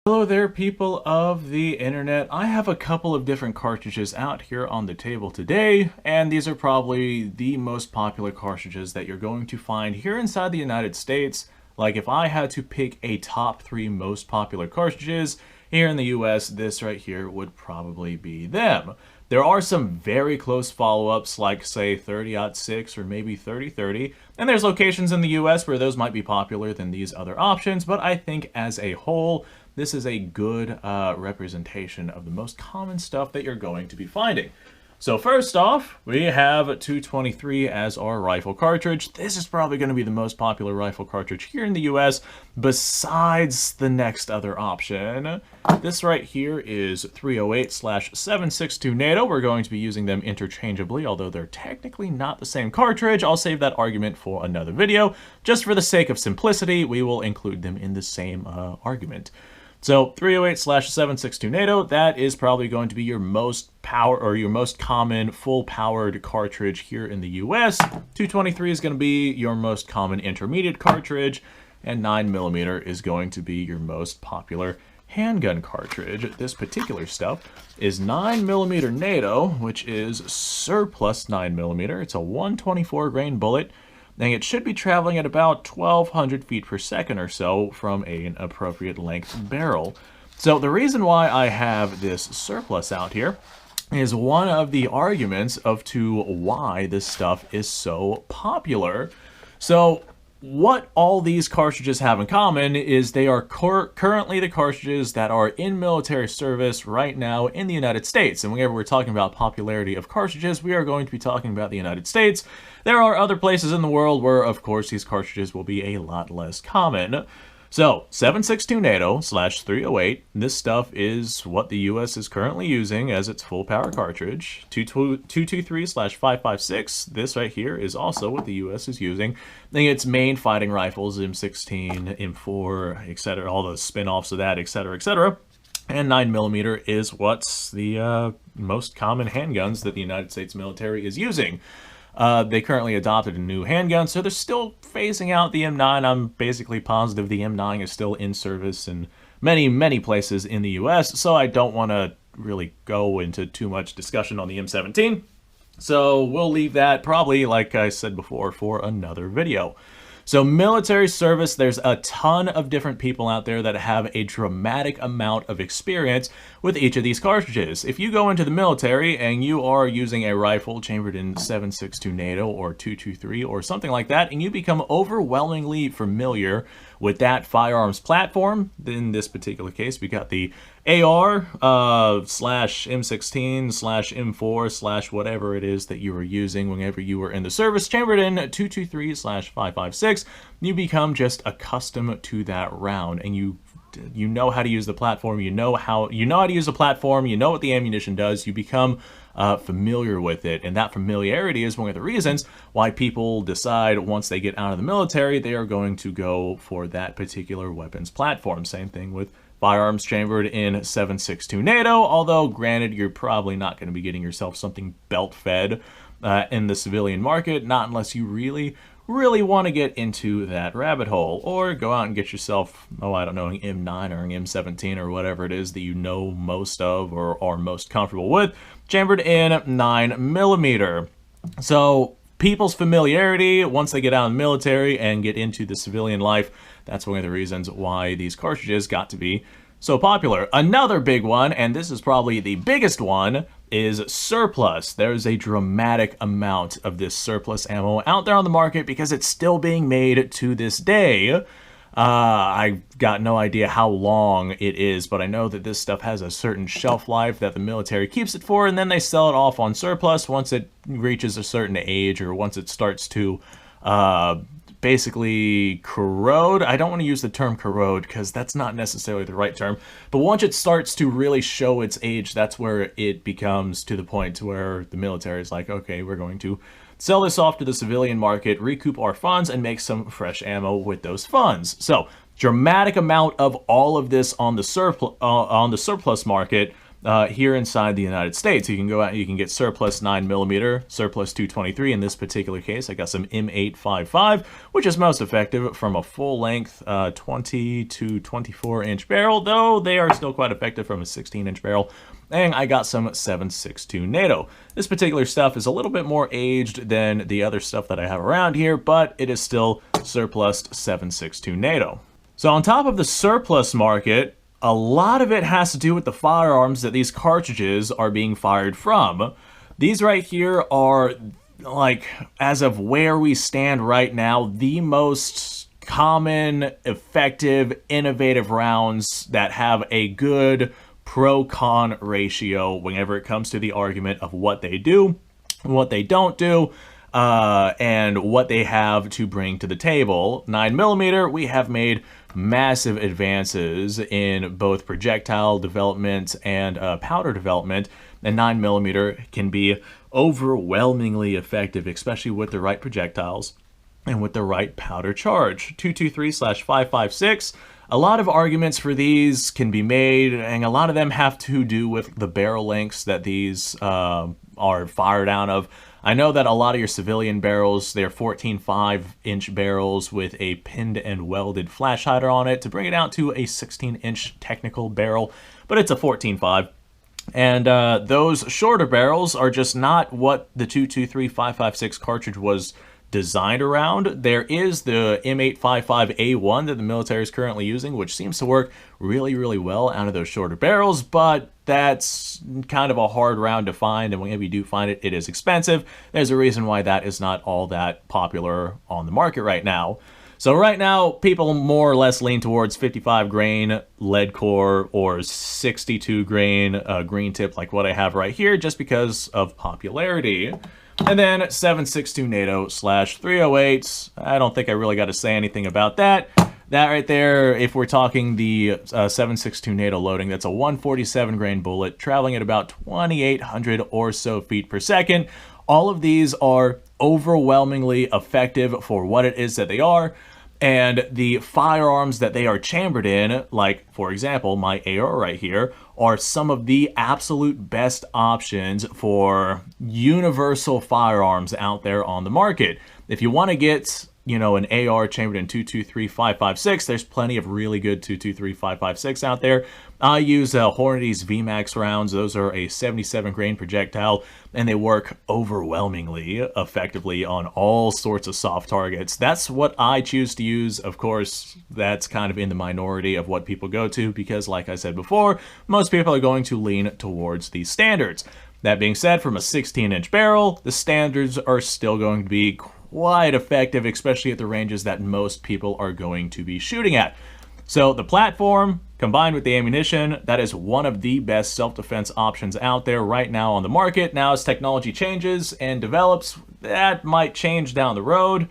Hello there, people of the internet. I have a couple of different cartridges out here on the table today, and these are probably the most popular cartridges that you're going to find here inside the United States. Like, if I had to pick a top 3 most popular cartridges here in the US, this right here would probably be them. There are some very close follow-ups, like, say, 30-06 or maybe 3030, and there's locations in the US where those might be popular than these other options, but I think as a whole, this is a good representation of the most common stuff that you're going to be finding. So first off, we have 223 as our rifle cartridge. This is probably going to be the most popular rifle cartridge here in the US, besides the next other option. This right here is 308/762 NATO. We're going to be using them interchangeably, although they're technically not the same cartridge. I'll save that argument for another video. Just for the sake of simplicity, we will include them in the same argument. So 308/762 NATO, that is probably going to be your most common full-powered cartridge here in the US. 223 is going to be your most common intermediate cartridge, and 9mm is going to be your most popular handgun cartridge. This particular stuff is 9mm NATO, which is surplus 9mm. It's a 124 grain bullet, and it should be traveling at about 1,200 feet per second or so from an appropriate length barrel. So the reason why I have this surplus out here is one of the arguments to why this stuff is so popular. So what all these cartridges have in common is they are currently the cartridges that are in military service right now in the United States. And whenever we're talking about popularity of cartridges, we are going to be talking about the United States. There are other places in the world where, of course, these cartridges will be a lot less common. So, 762 NATO/308, this stuff is what the US is currently using as its full power cartridge. 223/556, this right here is also what the US is using. Its main fighting rifles, M16, M4, etc., all the spin-offs of that, etc., etc. And 9mm is what's the most common handguns that the United States military is using. They currently adopted a new handgun, so they're still phasing out the M9. I'm basically positive the M9 is still in service in many, many places in the US, so I don't want to really go into too much discussion on the M17. So we'll leave that, probably, like I said before, for another video. So military service, there's a ton of different people out there that have a dramatic amount of experience with each of these cartridges. If you go into the military and you are using a rifle chambered in 762 NATO or 223 or something like that, and you become overwhelmingly familiar with that firearms platform, in this particular case, we got the AR/M16/M4/ whatever it is that you were using whenever you were in the service, chambered in 223/556, you become just accustomed to that round, and you know how to use the platform, you know how to use the platform, you know what the ammunition does, you become familiar with it, and that familiarity is one of the reasons why people decide once they get out of the military they are going to go for that particular weapons platform. Same thing with firearms chambered in 762 NATO, although granted you're probably not going to be getting yourself something belt-fed in the civilian market, not unless you really want to get into that rabbit hole, or go out and get yourself, I don't know, an M9 or an M17 or whatever it is that you know most of or are most comfortable with, chambered in 9mm. So people's familiarity, once they get out of the military and get into the civilian life, that's one of the reasons why these cartridges got to be so popular. Another big one, and this is probably the biggest one, is surplus. There's a dramatic amount of this surplus ammo out there on the market because it's still being made to this day. I've got no idea how long it is, but I know that this stuff has a certain shelf life that the military keeps it for, and then they sell it off on surplus once it reaches a certain age, or once it starts to basically corrode. I don't want to use the term corrode because that's not necessarily the right term, but once it starts to really show its age, that's where it becomes to the point to where the military is like, okay, we're going to sell this off to the civilian market, recoup our funds, and make some fresh ammo with those funds. So dramatic amount of all of this on the surplus market. here inside the United States. You can go out, you can get surplus 9mm, surplus 223. In this particular case, I got some M855, which is most effective from a full-length 20 to 24-inch barrel, though they are still quite effective from a 16-inch barrel. And I got some 7.62 NATO. This particular stuff is a little bit more aged than the other stuff that I have around here, but it is still surplus 7.62 NATO. So on top of the surplus market, a lot of it has to do with the firearms that these cartridges are being fired from. These right here are, like, as of where we stand right now, the most common, effective, innovative rounds that have a good pro-con ratio whenever it comes to the argument of what they do, what they don't do, and what they have to bring to the table. 9mm, we have made massive advances in both projectile development and powder development, and 9mm can be overwhelmingly effective, especially with the right projectiles and with the right powder charge. 223/556, a lot of arguments for these can be made, and a lot of them have to do with the barrel lengths that these are fired out of. I know that a lot of your civilian barrels, they're 14.5-inch barrels with a pinned and welded flash hider on it to bring it out to a 16-inch technical barrel, but it's a 14.5. And those shorter barrels are just not what the 223/556 cartridge was designed around. There is the M855A1 that the military is currently using, which seems to work really, really well out of those shorter barrels, but that's kind of a hard round to find, and whenever you do find it, it is expensive. There's a reason why that is not all that popular on the market right now. So right now, people more or less lean towards 55 grain lead core or 62 grain green tip like what I have right here, just because of popularity. And then 7.62 NATO /308. I don't think I really got to say anything about that. That right there, if we're talking the 7.62 NATO loading, that's a 147 grain bullet traveling at about 2,800 or so feet per second. All of these are overwhelmingly effective for what it is that they are. And the firearms that they are chambered in, like, for example, my AR right here, are some of the absolute best options for universal firearms out there on the market. If you want to get, you know, an AR chambered in 223/556, there's plenty of really good 223/556 out there. I use Hornady's VMAX rounds. Those are a 77 grain projectile, and they work overwhelmingly effectively on all sorts of soft targets. That's what I choose to use. Of course, that's kind of in the minority of what people go to because, like I said before, most people are going to lean towards these standards. That being said, from a 16-inch barrel, the standards are still going to be quite effective, especially at the ranges that most people are going to be shooting at. So the platform, combined with the ammunition, that is one of the best self-defense options out there right now on the market. Now, as technology changes and develops, that might change down the road,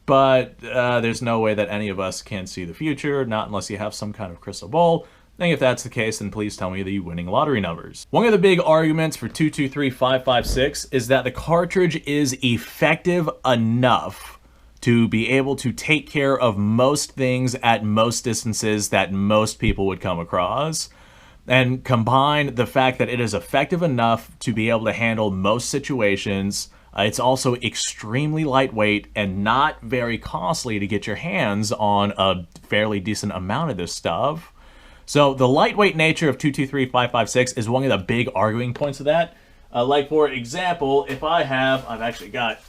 but there's no way that any of us can see the future, not unless you have some kind of crystal ball. And if that's the case, then please tell me the winning lottery numbers. One of the big arguments for 223/556 is that the cartridge is effective enough to be able to take care of most things at most distances that most people would come across. And combine the fact that it is effective enough to be able to handle most situations. It's also extremely lightweight and not very costly to get your hands on a fairly decent amount of this stuff. So the lightweight nature of 223/556 is one of the big arguing points of that. Like, for example, if I've actually got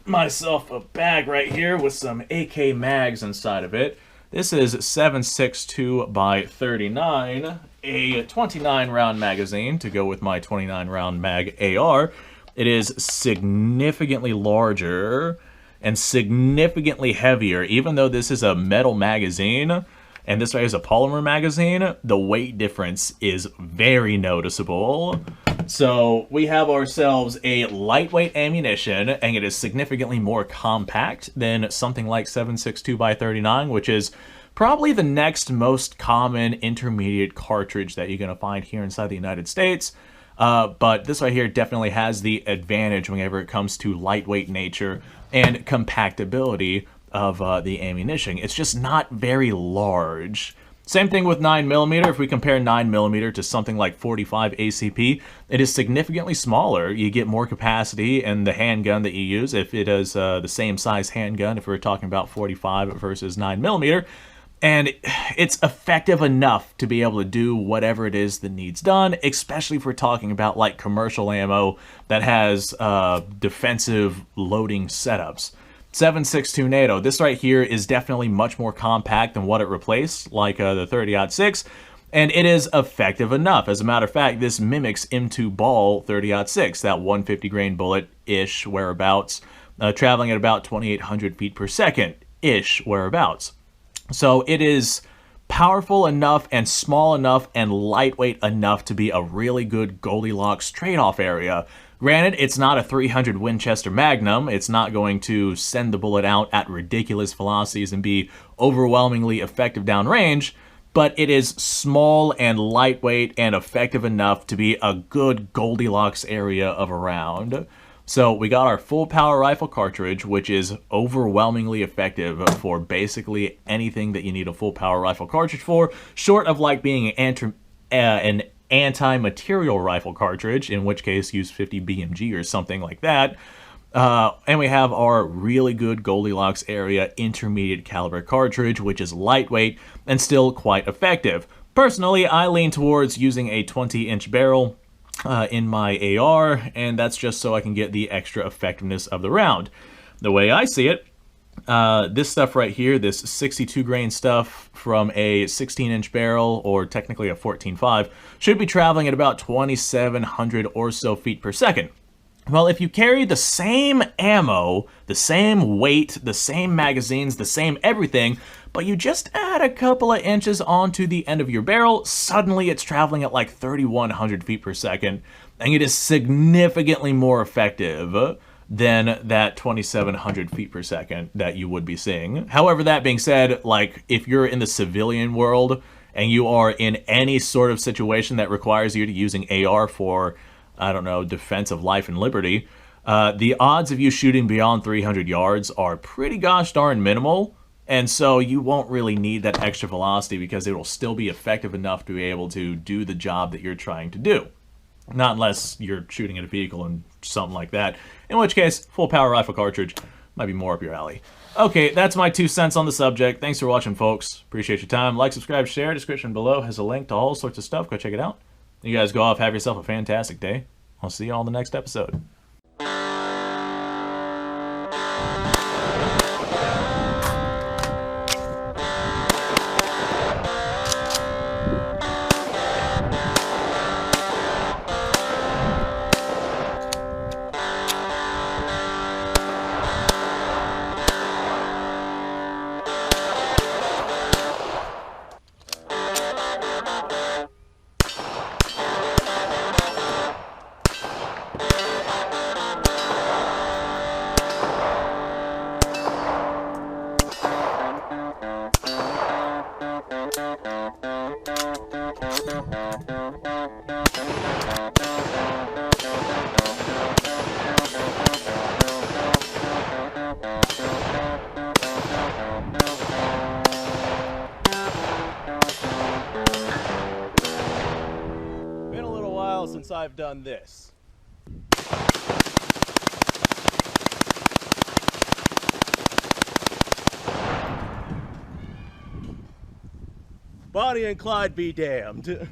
myself a bag right here with some AK mags inside of it. This is 7.62 by 39, a 29 round magazine to go with my 29 round mag AR. It is significantly larger and significantly heavier. Even though this is a metal magazine and this is a polymer magazine, the weight difference is very noticeable. So we have ourselves a lightweight ammunition, and it is significantly more compact than something like 7.62 by 39, which is probably the next most common intermediate cartridge that you're going to find here inside the United States. But this right here definitely has the advantage whenever it comes to lightweight nature and compactability of the ammunition. It's just not very large. Same thing with 9mm. If we compare 9mm to something like 45 ACP, it is significantly smaller. You get more capacity in the handgun that you use if it is the same size handgun, if we're talking about 45 versus 9mm. And it's effective enough to be able to do whatever it is that needs done, especially if we're talking about like commercial ammo that has defensive loading setups. 7.62 NATO. This right here is definitely much more compact than what it replaced, like the 30-06, and it is effective enough. As a matter of fact, this mimics M2 Ball 30-06, that 150 grain bullet-ish whereabouts, traveling at about 2,800 feet per second-ish whereabouts. So it is powerful enough and small enough and lightweight enough to be a really good Goldilocks trade-off area. Granted, it's not a 300 Winchester Magnum. It's not going to send the bullet out at ridiculous velocities and be overwhelmingly effective downrange, but it is small and lightweight and effective enough to be a good Goldilocks area of a round. So we got our full power rifle cartridge, which is overwhelmingly effective for basically anything that you need a full power rifle cartridge for, short of like being an anti-material rifle cartridge, in which case use 50 BMG or something like that. And we have our really good Goldilocks area intermediate caliber cartridge, which is lightweight and still quite effective. Personally, I lean towards using a 20-inch barrel in my AR, and that's just so I can get the extra effectiveness of the round. The way I see it, this stuff right here, this 62 grain stuff from a 16-inch barrel, or technically a 14.5, should be traveling at about 2,700 or so feet per second. Well, if you carry the same ammo, the same weight, the same magazines, the same everything, but you just add a couple of inches onto the end of your barrel, suddenly it's traveling at like 3,100 feet per second, and it is significantly more effective than that 2,700 feet per second that you would be seeing. However, that being said, like if you're in the civilian world and you are in any sort of situation that requires you to using AR for, I don't know, defense of life and liberty, the odds of you shooting beyond 300 yards are pretty gosh darn minimal, and so you won't really need that extra velocity because it will still be effective enough to be able to do the job that you're trying to do. Not unless you're shooting at a vehicle and something like that, in which case, full power rifle cartridge might be more up your alley. Okay, that's my 2 cents on the subject. Thanks for watching, folks. Appreciate your time. Like, subscribe, share. Description below has a link to all sorts of stuff. Go check it out. You guys go off, have yourself a fantastic day. I'll see you all in the next episode. Been a little while since I've done this. Bonnie and Clyde be damned.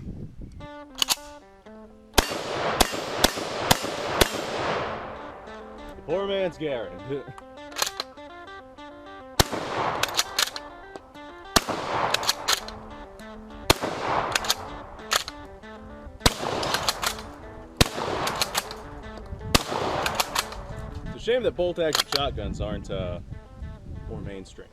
Poor man's Garrett. It's a shame that bolt-action shotguns aren't more mainstream.